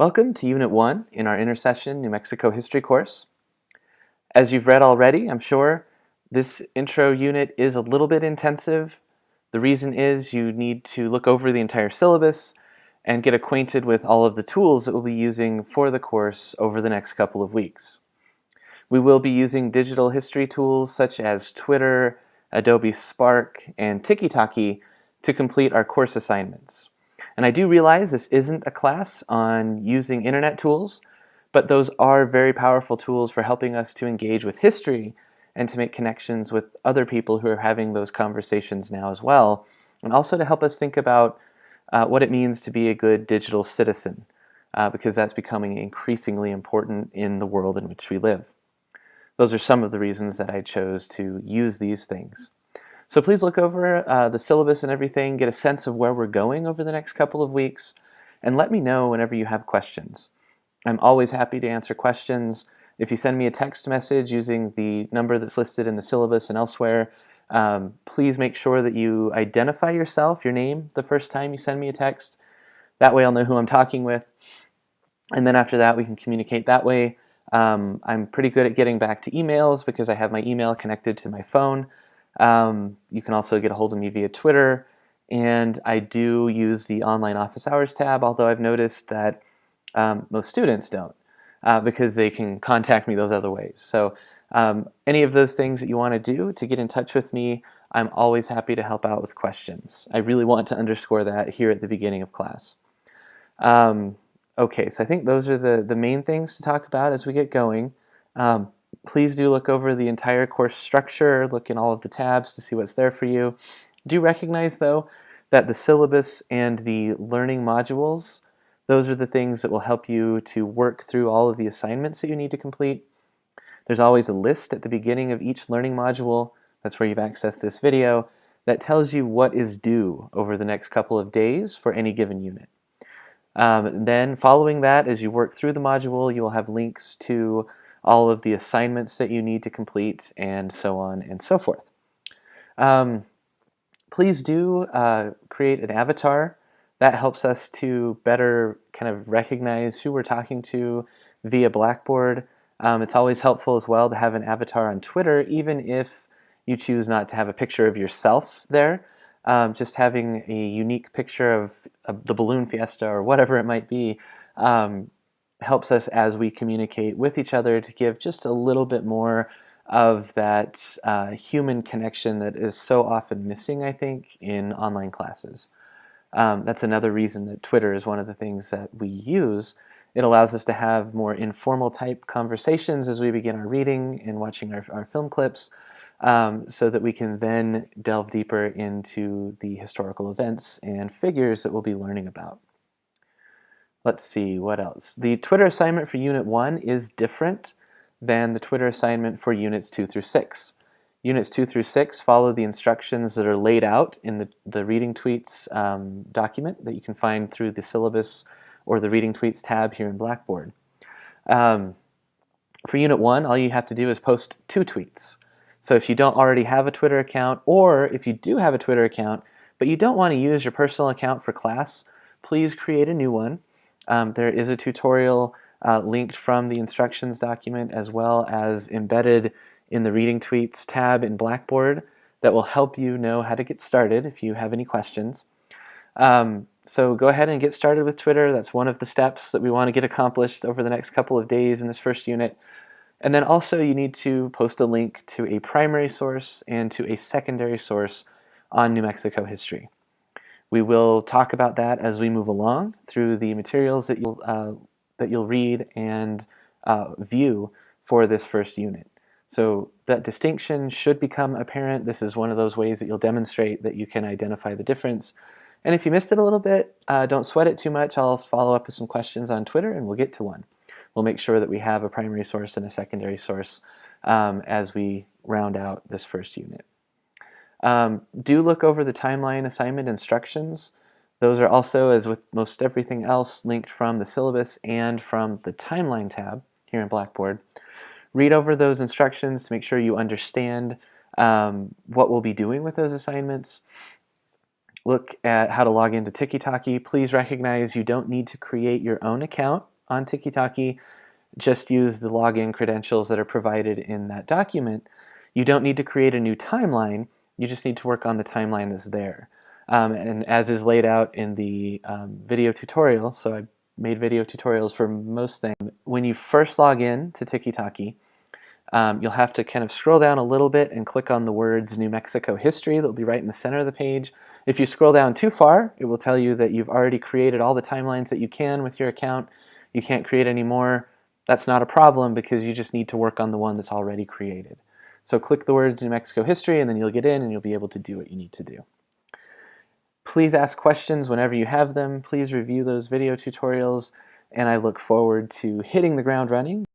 Welcome to Unit 1 in our Intersession New Mexico History course. As you've read already, I'm sure, this intro unit is a little bit intensive. The reason is you need to look over the entire syllabus and get acquainted with all of the tools that we'll be using for the course over the next couple of weeks. We will be using digital history tools such as Twitter, Adobe Spark, and Tiki-Taki to complete our course assignments. And I do realize this isn't a class on using internet tools, but those are very powerful tools for helping us to engage with history and to make connections with other people who are having those conversations now as well, and also to help us think about what it means to be a good digital citizen, because that's becoming increasingly important in the world in which we live. Those are some of the reasons that I chose to use these things. So please look over the syllabus and everything, get a sense of where we're going over the next couple of weeks, and let me know whenever you have questions. I'm always happy to answer questions. If you send me a text message using the number that's listed in the syllabus and elsewhere, please make sure that you identify yourself, your name, the first time you send me a text. That way I'll know who I'm talking with. And then after that, we can communicate that way. I'm pretty good at getting back to emails because I have my email connected to my phone. You can also get a hold of me via Twitter, and I do use the online office hours tab, although I've noticed that most students don't because they can contact me those other ways. So any of those things that you want to do to get in touch with me, I'm always happy to help out with questions. I really want to underscore that here at the beginning of class. Okay, so I think those are the main things to talk about as we get going. Please do look over the entire course structure, look in all of the tabs to see what's there for you. Do recognize, though, that the syllabus and the learning modules, those are the things that will help you to work through all of the assignments that you need to complete. There's always a list at the beginning of each learning module, that's where you've accessed this video, that tells you what is due over the next couple of days for any given unit. Then following that, as you work through the module, you will have links to all of the assignments that you need to complete, and so on and so forth. Please do create an avatar. That helps us to better kind of recognize who we're talking to via Blackboard. It's always helpful as well to have an avatar on Twitter, even if you choose not to have a picture of yourself there. Just having a unique picture of the balloon fiesta or whatever it might be helps us as we communicate with each other to give just a little bit more of that human connection that is so often missing, I think, in online classes. That's another reason that Twitter is one of the things that we use. It allows us to have more informal type conversations as we begin our reading and watching our film clips, so that we can then delve deeper into the historical events and figures that we'll be learning about. Let's see, what else? The Twitter assignment for Unit 1 is different than the Twitter assignment for Units 2 through 6. Units 2 through 6 follow the instructions that are laid out in the Reading Tweets document that you can find through the syllabus or the Reading Tweets tab here in Blackboard. For Unit 1, all you have to do is post 2 tweets. So if you don't already have a Twitter account, or if you do have a Twitter account, but you don't want to use your personal account for class, please create a new one. There is a tutorial linked from the instructions document as well as embedded in the Reading Tweets tab in Blackboard that will help you know how to get started if you have any questions. So go ahead and get started with Twitter. That's one of the steps that we want to get accomplished over the next couple of days in this first unit. And then also you need to post a link to a primary source and to a secondary source on New Mexico history. We will talk about that as we move along through the materials that you'll read and view for this first unit. So that distinction should become apparent. This is one of those ways that you'll demonstrate that you can identify the difference. And if you missed it a little bit, don't sweat it too much. I'll follow up with some questions on Twitter and we'll get to one. We'll make sure that we have a primary source and a secondary source as we round out this first unit. Do look over the timeline assignment instructions. Those are also, as with most everything else, linked from the syllabus and from the timeline tab here in Blackboard. Read over those instructions to make sure you understand what we'll be doing with those assignments. Look at how to log into Tiki-Taki. Please recognize you don't need to create your own account on Tiki just use the login credentials that are provided in that document. You don't need to create a new timeline, you just need to work on the timeline that's there. And as is laid out in the video tutorial, so I made video tutorials for most things. When you first log in to Tiki, you'll have to kind of scroll down a little bit and click on the words New Mexico History. That'll be right in the center of the page. If you scroll down too far, it will tell you that you've already created all the timelines that you can with your account. You can't create any more. That's not a problem because you just need to work on the one that's already created. So click the words New Mexico History and then you'll get in and you'll be able to do what you need to do. Please ask questions whenever you have them. Please review those video tutorials, and I look forward to hitting the ground running.